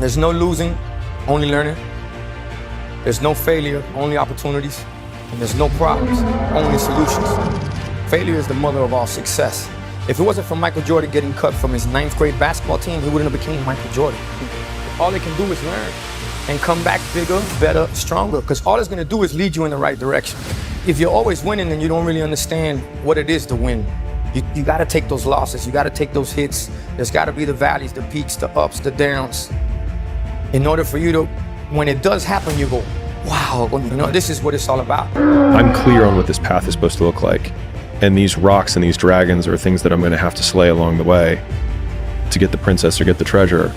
There's no losing, only learning. There's no failure, only opportunities. And there's no problems, only solutions. Failure is the mother of all success. If it wasn't for Michael Jordan getting cut from his 9th grade basketball team, he wouldn't have become Michael Jordan. All they can do is learn and come back bigger, better, stronger, because all it's gonna do is lead you in the right direction. If you're always winning, then you don't really understand what it is to win. You gotta take those losses, you gotta take those hits. There's gotta be the valleys, the peaks, the ups, the downs. In order for you to, when it does happen, you go, wow, this is what it's all about. I'm clear on what this path is supposed to look like. And these rocks and these dragons are things that I'm gonna have to slay along the way to get the princess or get the treasure.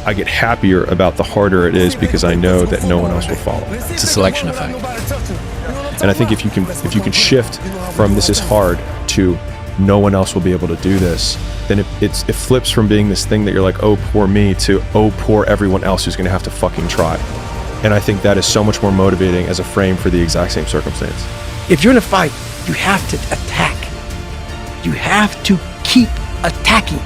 I get happier about the harder it is because I know that no one else will follow. It's a selection effect. And I think if you can shift from this is hard to no one else will be able to do this, then it flips from being this thing that you're like, oh, poor me, to oh, poor everyone else who's gonna have to fucking try. And I think that is so much more motivating as a frame for the exact same circumstance. If you're in a fight, you have to attack. You have to keep attacking.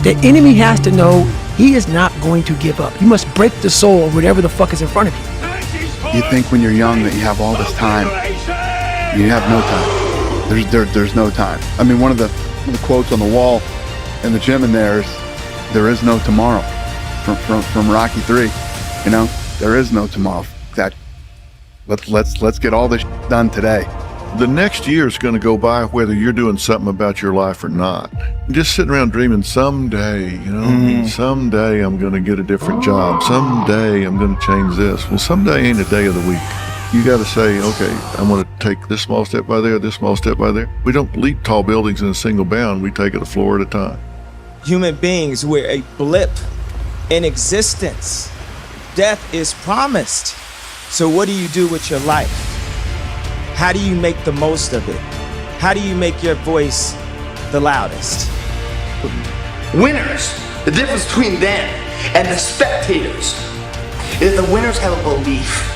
The enemy has to know he is not going to give up. You must break the soul of whatever the fuck is in front of you. You think when you're young that you have all this time. You have no time. There's no time. I mean, one of the quotes on the wall in the gym in there is no tomorrow from Rocky 3. You know, there is no tomorrow. Let's get all this done today. The next year is going to go by whether you're doing something about your life or not. Just sitting around dreaming someday, someday I'm going to get a different job. Someday I'm going to change this. Well, someday ain't a day of the week. You got to say, okay, I'm going to take this small step by there, this small step by there. We don't leap tall buildings in a single bound. We take it a floor at a time. Human beings, we're a blip in existence. Death is promised. So what do you do with your life? How do you make the most of it? How do you make your voice the loudest? Winners, the difference between them and the spectators is the winners have a belief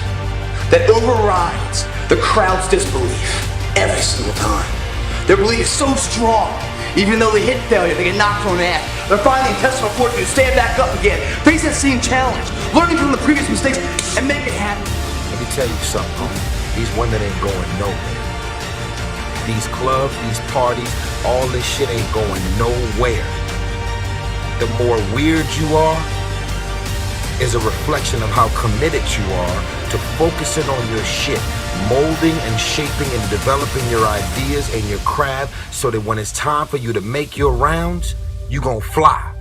that overrides the crowd's disbelief every single time. Their belief is so strong, even though they hit failure, they get knocked on the ass. They're finding intestinal fortitude to stand back up again, face that same challenge, learning from the previous mistakes, and make it happen. Let me tell you something, homie. These women ain't going nowhere. These clubs, these parties, all this shit ain't going nowhere. The more weird you are is a reflection of how committed you are to focusing on your shit, molding and shaping and developing your ideas and your craft so that when it's time for you to make your rounds, you gonna fly.